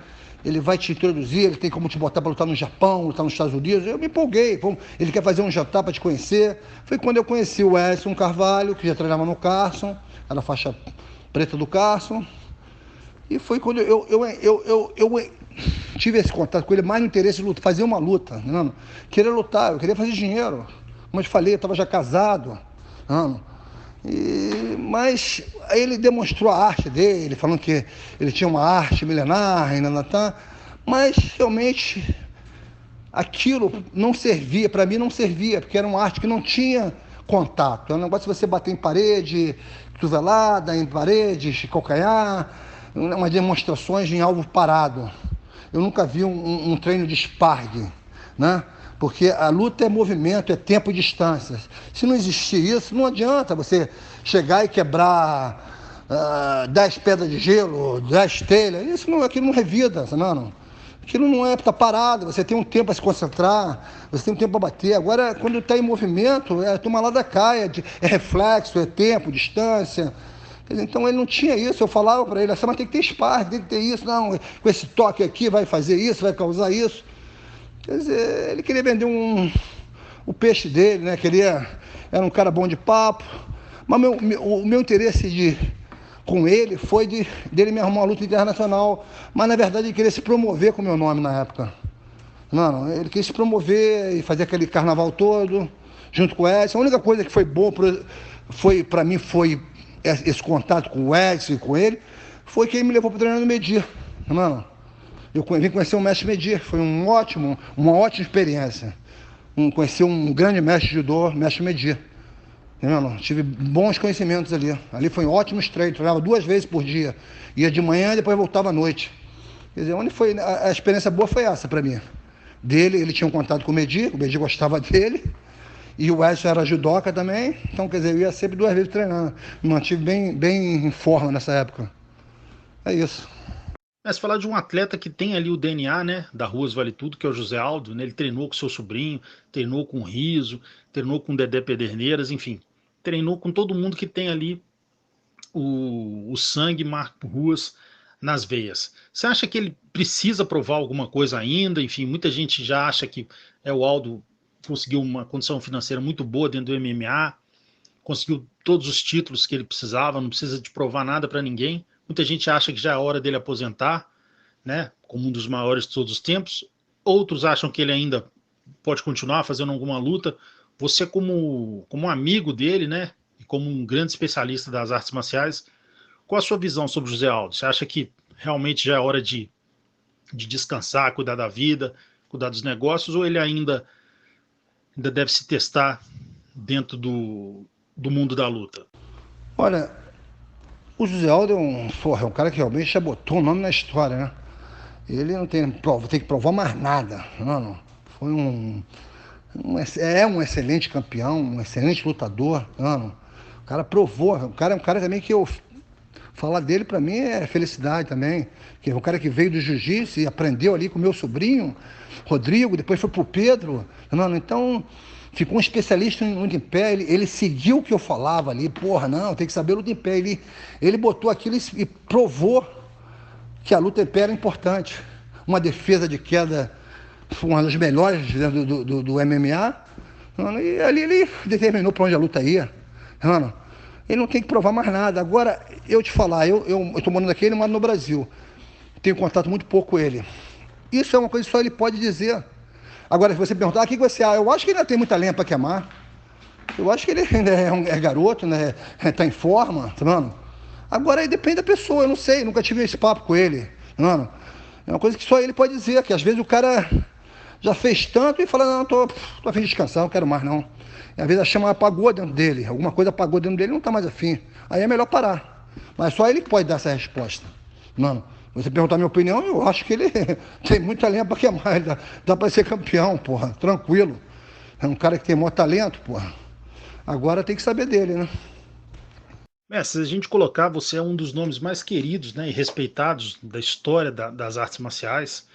Ele vai te introduzir, ele tem como te botar para lutar no Japão, lutar nos Estados Unidos. Eu me empolguei, ele quer fazer um jantar para te conhecer. Foi quando eu conheci o Edson Carvalho, que já treinava no Carson, era a faixa preta do Carson. E foi quando eu tive esse contato com ele, mais no interesse de fazer uma luta. Não? Queria lutar, eu queria fazer dinheiro. Como eu te falei, eu estava já casado. Não? Mas aí ele demonstrou a arte dele, falando que ele tinha uma arte milenar, mas realmente aquilo não servia, para mim não servia, porque era uma arte que não tinha contato. É um negócio de você bater em parede, cotovelada, em parede, calcanhar, umas demonstrações em alvo parado. Eu nunca vi um treino de sparring, né? Porque a luta é movimento, é tempo e distância. Se não existir isso, não adianta você chegar e quebrar 10 pedras de gelo, 10 telhas. Aquilo não revida, não. Aquilo não é, está parado, você tem um tempo para se concentrar, você tem um tempo para bater. Agora, quando está em movimento, toma lá da caia, é reflexo, é tempo, distância. Então ele não tinha isso, eu falava para ele, mas tem que ter sparring, tem que ter isso, não, com esse toque aqui vai fazer isso, vai causar isso. Quer dizer, ele queria vender o peixe dele, né? Era um cara bom de papo. Mas o meu interesse com ele foi dele me arrumar uma luta internacional. Mas na verdade ele queria se promover com o meu nome na época. Não, ele queria se promover e fazer aquele carnaval todo, junto com o Edson. A única coisa que foi boa para mim foi esse contato com o Edson e com ele, foi que ele me levou para treinar no Medir. Não. Eu vim conhecer o mestre Medir, foi uma ótima experiência. Conheci um grande mestre de judô, mestre Medir. Entendeu? Tive bons conhecimentos ali. Ali foi um ótimo treino, treinava 2 vezes por dia. Ia de manhã e depois voltava à noite. Quer dizer, a experiência boa foi essa para mim. Ele tinha um contato com o Medir gostava dele. E o Edson era judoca também. Então, quer dizer, eu ia sempre 2 vezes treinando. Me mantive bem em forma nessa época. É isso. Mas falar de um atleta que tem ali o DNA, né, da Ruas Vale Tudo, que é o José Aldo, né, ele treinou com seu sobrinho, treinou com o Riso, treinou com o Dedé Pederneiras, enfim, treinou com todo mundo que tem ali o sangue Marco Ruas nas veias. Você acha que ele precisa provar alguma coisa ainda? Enfim, muita gente já acha que o Aldo conseguiu uma condição financeira muito boa dentro do MMA, conseguiu todos os títulos que ele precisava, não precisa de provar nada para ninguém. Muita gente acha que já é hora dele aposentar, né, como um dos maiores de todos os tempos. Outros acham que ele ainda pode continuar fazendo alguma luta. Você, como um amigo dele, né, e como um grande especialista das artes marciais, qual a sua visão sobre o José Aldo? Você acha que realmente já é hora de descansar, cuidar da vida, cuidar dos negócios, ou ele ainda deve se testar dentro do mundo da luta? Olha, o José Aldo é um cara que realmente já botou o nome na história, né? Ele não tem que provar mais nada. Não. Foi um excelente campeão, um excelente lutador. Não. O cara provou. O cara é um cara também que falar dele para mim é felicidade também. Que é um cara que veio do jiu-jitsu e aprendeu ali com o meu sobrinho, Rodrigo, depois foi pro Pedro. Não. Então, ficou um especialista em luta em pé, ele seguiu o que eu falava ali, tem que saber luta em pé. Ele botou aquilo e provou que a luta em pé era importante. Uma defesa de queda, uma das melhores do MMA, e ali ele determinou para onde a luta ia. Ele não tem que provar mais nada. Agora, eu te falar, eu estou morando aqui, ele mora no Brasil. Tenho contato muito pouco com ele. Isso é uma coisa que só ele pode dizer. Agora, se você perguntar, o que você acha? Eu acho que ele ainda tem muita lenha para queimar. Eu acho que ele ainda é garoto, né? Está em forma, tá vendo? Agora, aí depende da pessoa, eu não sei, nunca tive esse papo com ele. Tá, é uma coisa que só ele pode dizer, que às vezes o cara já fez tanto e fala, não, tô a fim de descansar, não quero mais não. E às vezes a chama apagou dentro dele, alguma coisa apagou dentro dele, não está mais afim. Aí é melhor parar. Mas só ele que pode dar essa resposta. Você perguntar a minha opinião, eu acho que ele tem muita lenha para queimar. Dá para ser campeão, tranquilo. É um cara que tem maior talento, Agora tem que saber dele, né? Se a gente colocar, você é um dos nomes mais queridos, né, e respeitados da história das artes marciais,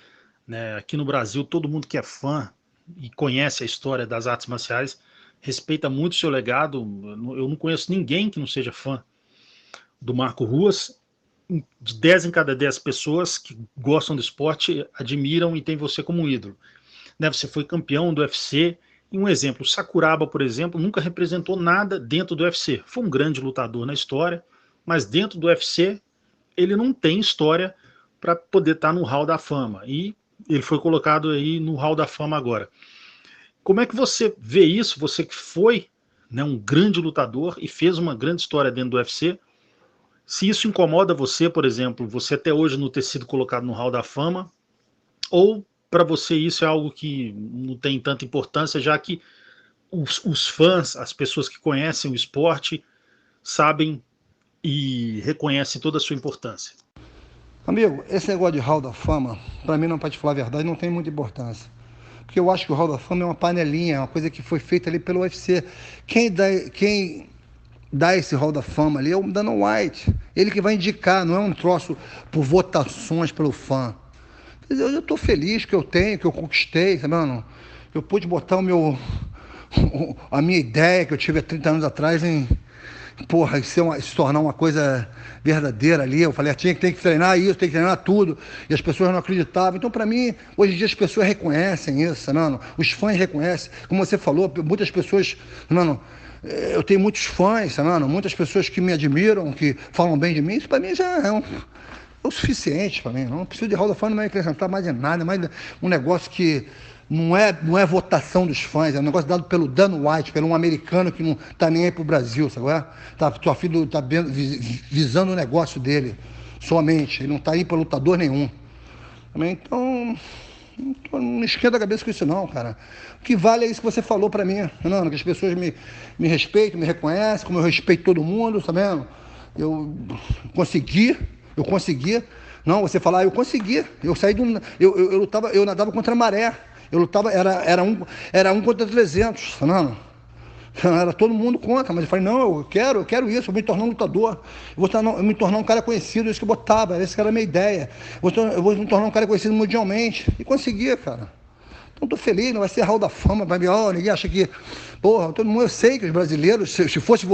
né? Aqui no Brasil, todo mundo que é fã e conhece a história das artes marciais respeita muito o seu legado. Eu não conheço ninguém que não seja fã do Marco Ruas. De 10 em cada 10 pessoas que gostam do esporte admiram e têm você como um ídolo. Né? Você foi campeão do UFC. E um exemplo, o Sakuraba, por exemplo, nunca representou nada dentro do UFC. Foi um grande lutador na história, mas dentro do UFC ele não tem história para poder estar no Hall da Fama. E ele foi colocado aí no Hall da Fama agora. Como é que você vê isso? Você que foi, né, um grande lutador e fez uma grande história dentro do UFC. Se isso incomoda você, por exemplo, você até hoje não ter sido colocado no Hall da Fama, ou para você isso é algo que não tem tanta importância, já que os fãs, as pessoas que conhecem o esporte, sabem e reconhecem toda a sua importância. Amigo, esse negócio de Hall da Fama, para mim, não, para te falar a verdade, não tem muita importância. Porque eu acho que o Hall da Fama é uma panelinha, é uma coisa que foi feita ali pelo UFC. Quem dá esse Hall da Fama ali é o Dana White. Ele que vai indicar, não é um troço por votações pelo fã. Eu estou feliz que eu tenho, que eu conquistei, sabe, mano? Eu pude botar a minha ideia que eu tive há 30 anos atrás em, porra, se tornar uma coisa verdadeira ali. Eu falei, tem que treinar isso, tem que treinar tudo. E as pessoas não acreditavam. Então, para mim, hoje em dia as pessoas reconhecem isso, mano. Os fãs reconhecem. Como você falou, muitas pessoas, mano, eu tenho muitos fãs, mano, muitas pessoas que me admiram, que falam bem de mim. Isso para mim já é o suficiente para mim. Não preciso de Hall da Fama, não vai acrescentar mais de nada, mais um negócio que não é votação dos fãs, é um negócio dado pelo Dan White, pelo um americano que não está nem aí pro Brasil, sabe? Tua filho está visando o negócio dele somente, ele não está aí para lutador nenhum. Então, não me esquenta a cabeça com isso não, cara. O que vale é isso que você falou para mim, Fernando, que as pessoas me respeitam, me reconhecem, como eu respeito todo mundo, sabendo? Eu consegui. Não, você falar, eu consegui. Eu saí eu lutava, eu nadava contra a maré. Eu lutava, era um contra 300, não? Era todo mundo contra, mas eu falei, não, eu quero isso, eu vou me tornar um lutador, eu me tornar um cara conhecido, isso que eu botava, essa era a minha ideia. Eu vou me tornar um cara conhecido mundialmente. E conseguia, cara. Então tô feliz, não vai ser Hall da Fama, vai me, ninguém acha que, porra, todo mundo, eu sei que os brasileiros, se fosse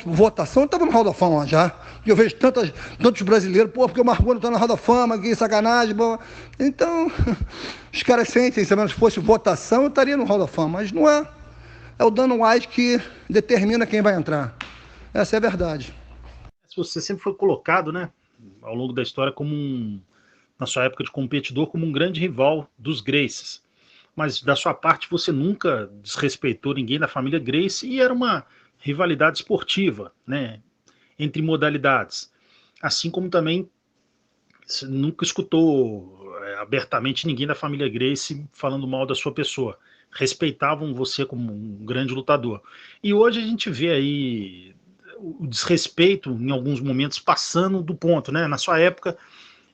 votação, eu tava no Hall da Fama já. E eu vejo tantos brasileiros, porra, porque o Marco não tá no Hall da Fama, que sacanagem, porra. Então, os caras sentem, se fosse votação, eu estaria no Hall da Fama, mas não é. É o Dana White que determina quem vai entrar. Essa é a verdade. Você sempre foi colocado, né, ao longo da história, na sua época de competidor, como um grande rival dos Gracies. Mas da sua parte você nunca desrespeitou ninguém da família Gracie e era uma rivalidade esportiva, né, entre modalidades. Assim como também você nunca escutou abertamente ninguém da família Gracie falando mal da sua pessoa. Respeitavam você como um grande lutador. E hoje a gente vê aí o desrespeito em alguns momentos passando do ponto, né? Na sua época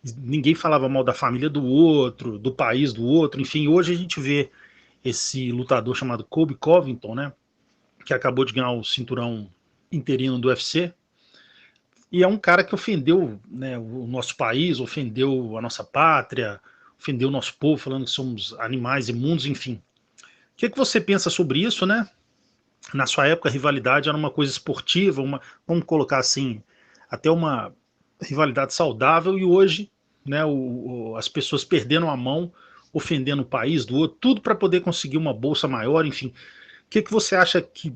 ninguém falava mal da família do outro, do país do outro, enfim, hoje a gente vê esse lutador chamado Colby Covington, né, que acabou de ganhar o cinturão interino do UFC, e é um cara que ofendeu, né, o nosso país, ofendeu a nossa pátria, ofendeu o nosso povo, falando que somos animais imundos, enfim. O que você pensa sobre isso, né? Na sua época a rivalidade era uma coisa esportiva, vamos colocar assim, até uma rivalidade saudável, e hoje, né, as pessoas perderam a mão, ofendendo o país do outro, tudo para poder conseguir uma bolsa maior, enfim. O que você acha que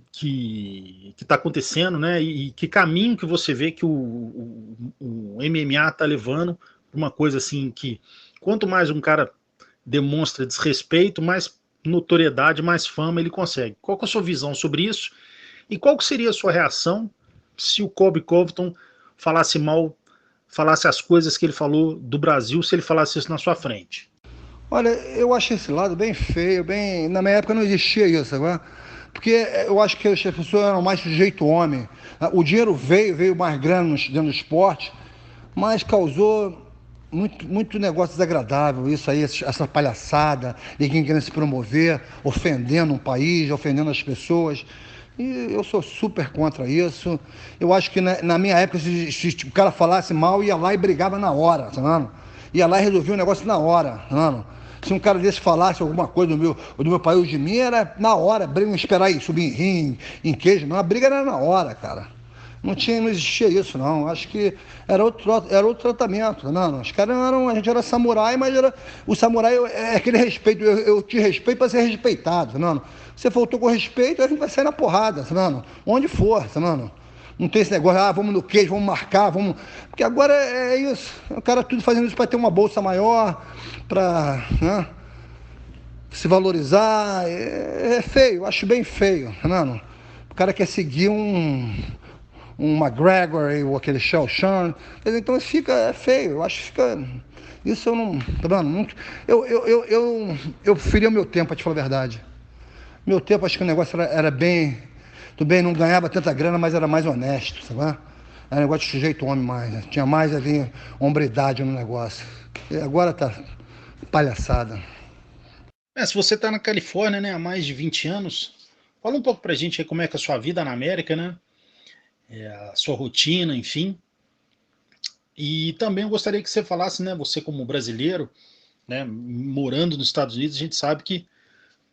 está acontecendo, né, e que caminho que você vê que o MMA está levando, uma coisa assim que quanto mais um cara demonstra desrespeito, mais notoriedade, mais fama ele consegue. Qual que é a sua visão sobre isso? E qual que seria a sua reação se o Colby Covington falasse as coisas que ele falou do Brasil, se ele falasse isso na sua frente? Olha, eu acho esse lado bem feio, na minha época não existia isso, agora, porque eu acho que as pessoas eram mais sujeito homem. O dinheiro veio mais grande dentro do esporte, mas causou muito negócio desagradável, isso aí, essa palhaçada, ninguém querendo se promover, ofendendo um país, ofendendo as pessoas. E eu sou super contra isso. Eu acho que na minha época, se o cara falasse mal, ia lá e brigava na hora, tá vendo? Ia lá e resolvia o negócio na hora, tá vendo? Se um cara desse falasse alguma coisa do meu país ou de mim, era na hora, briga, não esperar aí, subir em rim, em queijo, não. A briga era na hora, cara. Não existia isso, não. Acho que era outro tratamento, tá vendo? Os caras a gente era samurai, mas o samurai é aquele respeito. Eu te respeito para ser respeitado, tá vendo? Você faltou com respeito, a gente vai sair na porrada, tá vendo? Onde for, tá vendo? Não tem esse negócio, vamos no queijo, vamos marcar, vamos. Porque agora é isso. O cara tudo fazendo isso para ter uma bolsa maior, para, né, se valorizar. É feio, eu acho bem feio, tá vendo? O cara quer seguir um McGregor ou aquele Shao Shan. Então é feio, eu acho que fica. Isso eu não. Tá vendo? Eu preferia o meu tempo, para te falar a verdade. Meu tempo, acho que o negócio era bem. Tudo bem, não ganhava tanta grana, mas era mais honesto, sabe? Era um negócio de sujeito homem mais, né? Tinha mais ali hombridade no negócio. E agora tá palhaçada. Se você está na Califórnia, né, há mais de 20 anos, fala um pouco pra gente aí como é que é a sua vida na América, né? A sua rotina, enfim. E também eu gostaria que você falasse, né, você como brasileiro, né, morando nos Estados Unidos, a gente sabe que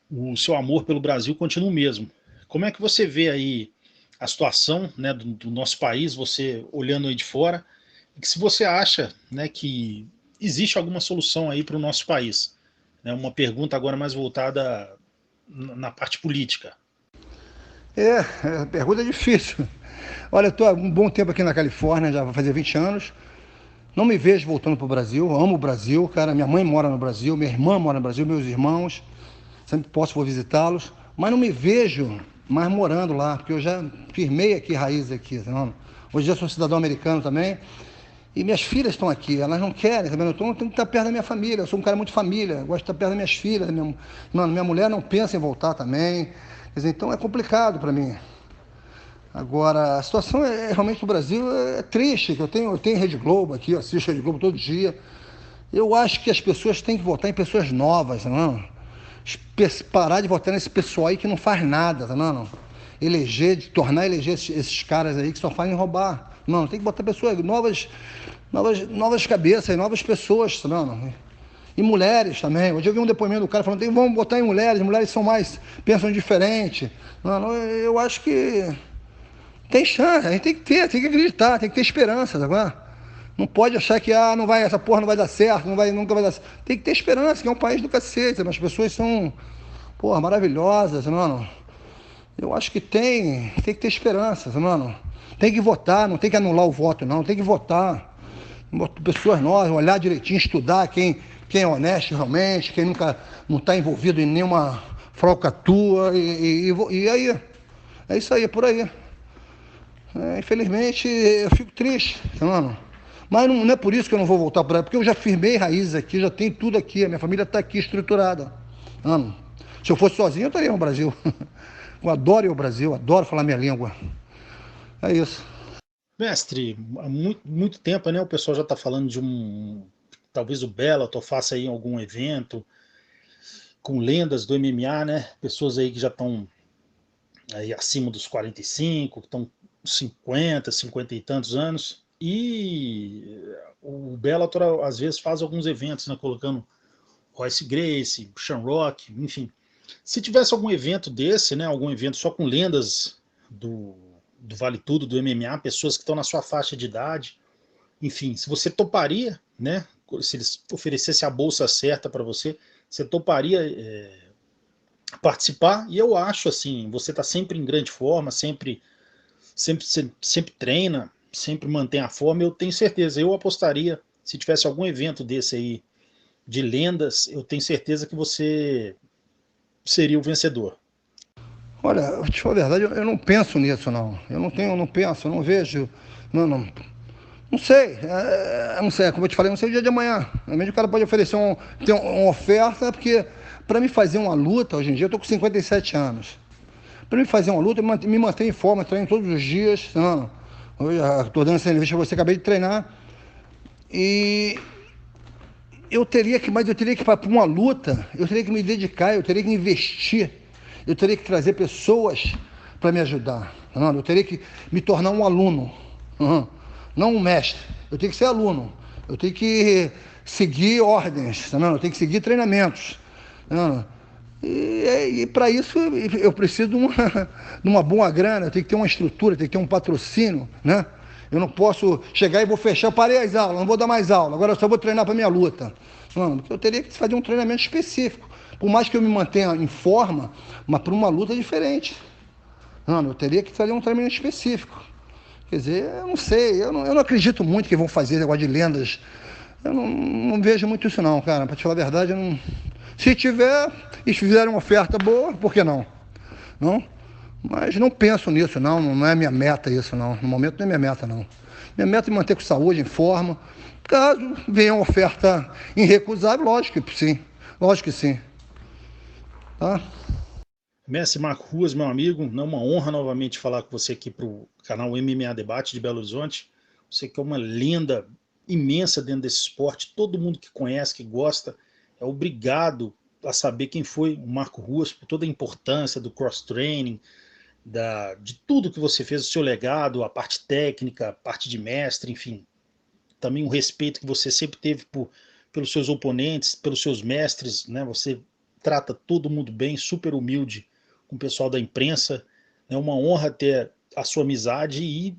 o seu amor pelo Brasil continua o mesmo. Como é que você vê aí a situação, né, do nosso país, você olhando aí de fora, e que se você acha, né, que existe alguma solução aí para o nosso país? Né, uma pergunta agora mais voltada na parte política. A pergunta é difícil. Olha, eu estou há um bom tempo aqui na Califórnia, já vai fazer 20 anos. Não me vejo voltando para o Brasil, amo o Brasil, cara. Minha mãe mora no Brasil, minha irmã mora no Brasil, meus irmãos. Sempre posso, vou visitá-los. Mas não me vejo mais morando lá, porque eu já firmei aqui raízes aqui, tá vendo? Hoje eu sou cidadão americano também. E minhas filhas estão aqui, elas não querem, tá vendo? Eu tenho que estar perto da minha família, eu sou um cara muito família, gosto de estar perto das minhas filhas. Minha mulher não pensa em voltar também. Quer dizer, então é complicado para mim. Agora, a situação realmente no Brasil é triste, que eu tenho Rede Globo aqui, eu assisto Rede Globo todo dia. Eu acho que as pessoas têm que votar em pessoas novas, não? Parar de votar nesse pessoal aí que não faz nada, tá não? Tornar eleger esses caras aí que só fazem roubar. Não, tem que botar pessoas novas cabeças, novas pessoas, tá não? E mulheres também. Hoje eu vi um depoimento do cara falando, vamos botar em mulheres são mais, pensam diferente. Não, eu acho que tem chance, a gente tem que acreditar, tem que ter esperança, tá vendo? Não pode achar que não vai, essa porra não vai dar certo, nunca vai dar certo. Tem que ter esperança, que é um país do cacete, as pessoas são, porra, maravilhosas, mano. Eu acho que tem que ter esperança, mano. Tem que votar, não tem que anular o voto, não, tem que votar. Pessoas novas, olhar direitinho, estudar quem é honesto realmente, quem nunca não está envolvido em nenhuma falcatrua, e aí, é isso aí, é por aí. Infelizmente, eu fico triste, mano. Mas não é por isso que eu não vou voltar para lá, porque eu já firmei raízes aqui, já tenho tudo aqui, a minha família está aqui estruturada. Mano, se eu fosse sozinho, eu estaria no Brasil. Eu adoro ir ao Brasil, adoro falar minha língua. É isso. Mestre, há muito tempo, né, o pessoal já está falando de talvez o Bellator faça aí algum evento com lendas do MMA, né, pessoas aí que já estão aí acima dos 45, que estão 50 e tantos anos, e o Bellator às vezes faz alguns eventos, né, colocando Royce Gracie, Sean Rock, enfim. Se tivesse algum evento desse, né, algum evento só com lendas do Vale Tudo, do MMA, pessoas que estão na sua faixa de idade, enfim, se você toparia, né, se eles oferecessem a bolsa certa para você, você toparia participar? E eu acho assim, você está sempre em grande forma, sempre treina, sempre mantém a forma, eu tenho certeza, eu apostaria, se tivesse algum evento desse aí, de lendas, eu tenho certeza que você seria o vencedor. Olha, eu te falar a verdade, eu não penso nisso, não. Eu não penso, eu não vejo. Não sei. Não sei, como eu te falei, não sei o dia de amanhã. Realmente o cara pode oferecer ter uma oferta, porque para me fazer uma luta, hoje em dia, eu estou com 57 anos. Para me fazer uma luta, eu me mantenho em forma, treino todos os dias. Não. Estou dando essa entrevista para você, acabei de treinar. E eu teria que para uma luta, eu teria que me dedicar, eu teria que investir. Eu teria que trazer pessoas para me ajudar. Tá? Eu teria que me tornar um aluno, não um mestre. Eu tenho que ser aluno. Eu tenho que seguir ordens, tá? Eu tenho que seguir treinamentos. Tá? E para isso eu preciso de uma boa grana, eu tenho que ter uma estrutura, tenho que ter um patrocínio, né? Eu não posso chegar e vou fechar, eu parei as aulas, não vou dar mais aula, agora eu só vou treinar para minha luta. Não, porque eu teria que fazer um treinamento específico. Por mais que eu me mantenha em forma, mas para uma luta diferente. Não, eu teria que fazer um treinamento específico. Quer dizer, eu não sei, eu não acredito muito que vão fazer negócio de lendas. Eu não vejo muito isso não, cara. Para te falar a verdade, eu não... Se tiver e fizerem uma oferta boa, por que não? Não? Mas não penso nisso, não é minha meta isso, não. No momento não é minha meta, não. Minha meta é me manter com saúde, em forma. Caso venha uma oferta irrecusável, lógico que sim. Lógico que sim. Tá? Mestre Marco Ruas, meu amigo, é uma honra novamente falar com você aqui para o canal MMA Debate de Belo Horizonte. Você que é uma lenda imensa dentro desse esporte, todo mundo que conhece, que gosta, é obrigado a saber quem foi o Marco Ruas, por toda a importância do cross-training, de tudo que você fez, o seu legado, a parte técnica, a parte de mestre, enfim. Também o respeito que você sempre teve pelos seus oponentes, pelos seus mestres, né? Você trata todo mundo bem, super humilde com o pessoal da imprensa. É uma honra ter a sua amizade e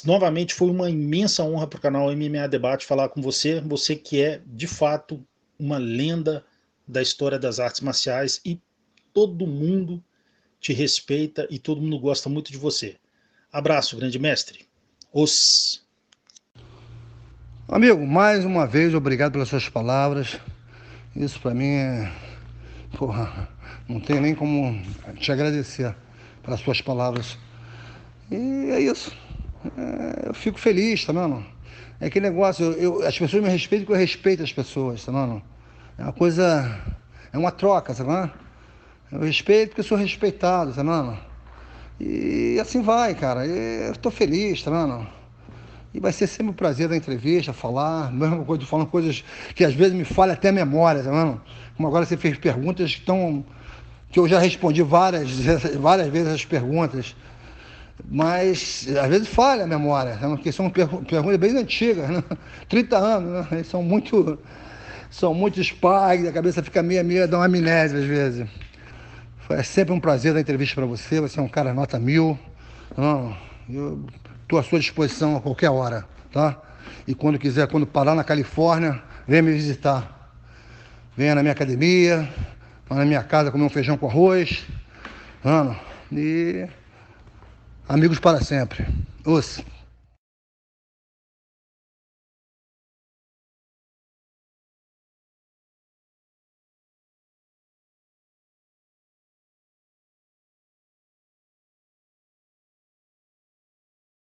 novamente foi uma imensa honra para o canal MMA Debate falar com você, você que é de fato uma lenda da história das artes marciais e todo mundo te respeita e todo mundo gosta muito de você. Abraço, grande mestre. Amigo, mais uma vez, obrigado pelas suas palavras. Isso para mim porra, não tem nem como te agradecer pelas suas palavras. E é isso. Eu fico feliz, tá vendo? É aquele negócio, as pessoas me respeitam porque eu respeito as pessoas, tá vendo? É uma coisa, é uma troca, tá vendo? Eu respeito porque eu sou respeitado, tá vendo? E assim vai, cara. Eu tô feliz, tá vendo? E vai ser sempre um prazer da entrevista, falar, mesma coisa, tô falando coisas que às vezes me falha até a memória, tá vendo? Como agora você fez perguntas que eu já respondi várias vezes as perguntas. Mas às vezes falha a memória, né? Porque são perguntas bem antigas, né? 30 anos, né? São muito spag, a cabeça fica meia, dá uma amnésia às vezes. É sempre um prazer dar entrevista para você, você é um cara nota 1000. Não, eu estou à sua disposição a qualquer hora, tá? E quando quiser, quando parar na Califórnia, venha me visitar. Venha na minha academia, na minha casa comer um feijão com arroz. E amigos para sempre. Os.